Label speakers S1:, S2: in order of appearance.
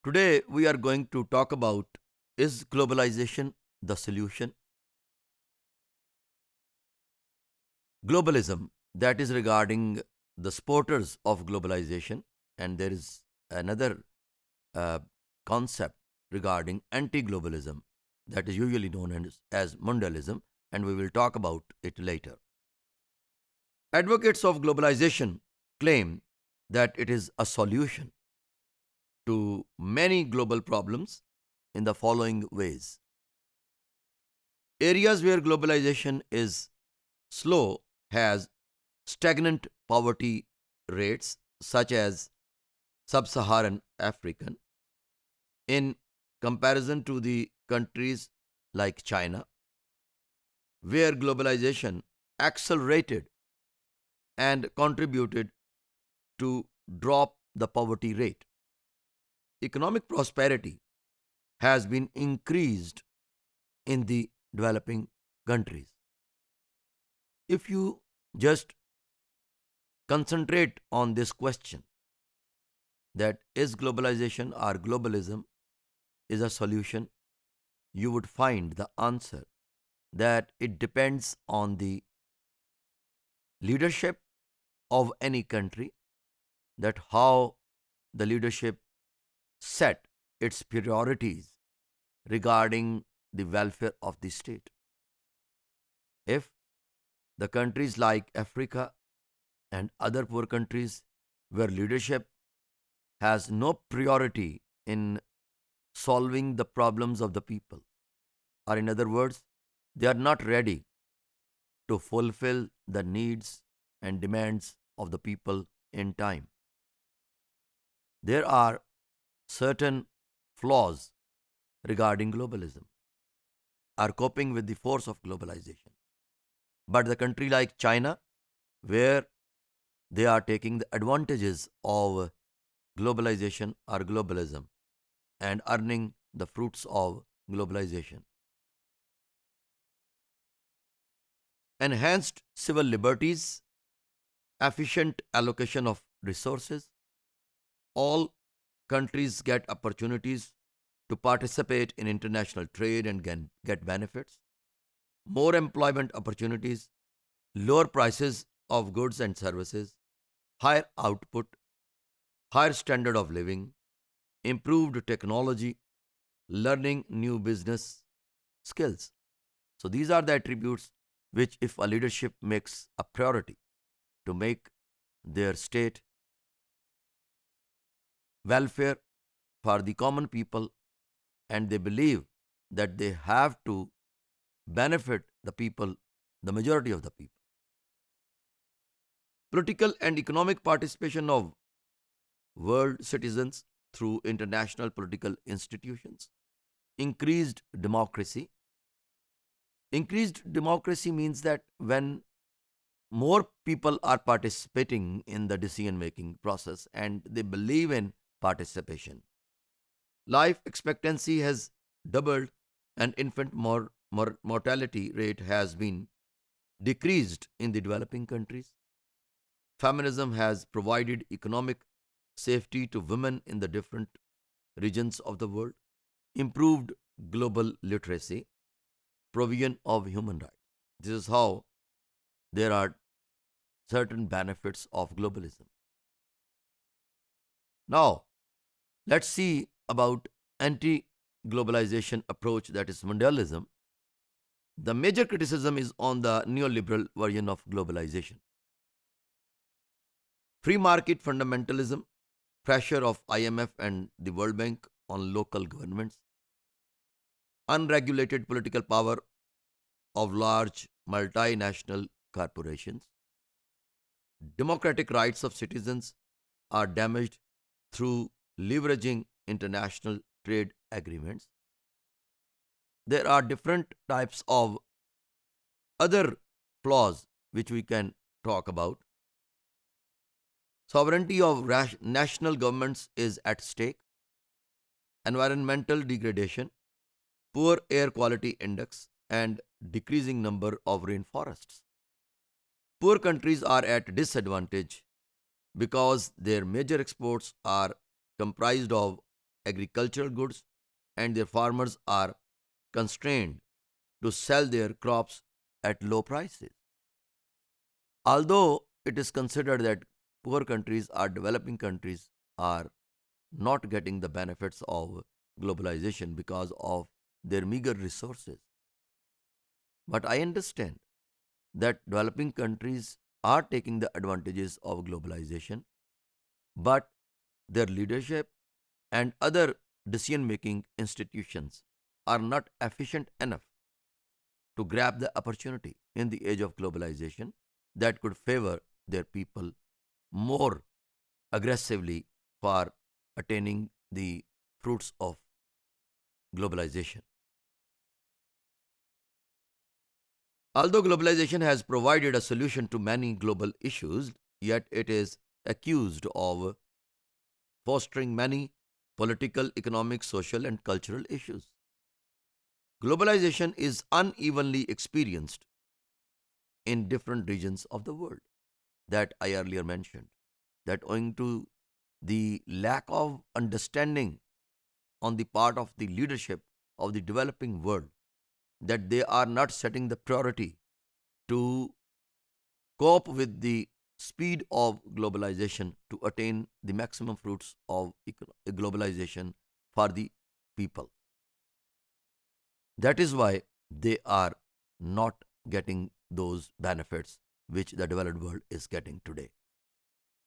S1: Today, we are going to talk about, is globalization the solution? Globalism, that is regarding the supporters of globalization, and there is another uh, concept regarding anti globalism that is usually known as mondialism, and we will talk about it later. Advocates of globalization claim that it is a solution to many global problems in the following ways. Areas where globalization is slow has stagnant poverty rates, such as sub-Saharan African, in comparison to the countries like China, where globalization accelerated and contributed to drop the poverty rate. Economic prosperity has been increased in the developing countries. If you just concentrate on this question, that is globalization or globalism is a solution, you would find the answer that it depends on the leadership of any country, that how the leadership set its priorities regarding the welfare of the state. If the countries like Africa and other poor countries where leadership has no priority in solving the problems of the people, or in other words, they are not ready to fulfill the needs and demands of the people in time. There are certain flaws regarding globalism, are coping with the force of globalization. But the country like China, where they are taking the advantages of globalization or globalism and earning the fruits of globalization. Enhanced civil liberties, efficient allocation of resources, all countries get opportunities to participate in international trade and get benefits, more employment opportunities, lower prices of goods and services, higher output, higher standard of living, improved technology, learning new business skills. So these are the attributes which, if a leadership makes a priority to make their state welfare for the common people, and they believe that they have to benefit the people, the majority of the people. Political and economic participation of world citizens through international political institutions, increased democracy. Increased democracy means that when more people are participating in the decision making process and they believe in participation, life expectancy has doubled and infant mortality rate has been decreased in the developing countries. Feminism has provided economic safety to women in the different regions of the world, improved global literacy, provision of human rights. This is how there are certain benefits of globalism. Now, let's see about anti globalization approach, that is mondialism. The major criticism is on the neoliberal version of globalization. Free market fundamentalism, pressure of IMF and the World Bank on local governments, unregulated political power of large multinational corporations, democratic rights of citizens are damaged through leveraging international trade agreements. There are different types of other flaws which we can talk about. Sovereignty of national governments is at stake, environmental degradation, poor air quality index, and decreasing number of rainforests. Poor countries are at disadvantage because their major exports are comprised of agricultural goods, and their farmers are constrained to sell their crops at low prices. Although it is considered that poor countries or developing countries are not getting the benefits of globalization because of their meager resources. But I understand that developing countries are taking the advantages of globalization, but their leadership and other decision making institutions are not efficient enough to grab the opportunity in the age of globalization that could favor their people more aggressively for attaining the fruits of globalization. Although globalization has provided a solution to many global issues, yet it is accused of fostering many political, economic, social, and cultural issues. Globalization is unevenly experienced in different regions of the world that I earlier mentioned. That owing to the lack of understanding on the part of the leadership of the developing world, that they are not setting the priority to cope with the speed of globalization to attain the maximum fruits of globalization for the people. That is why they are not getting those benefits which the developed world is getting today.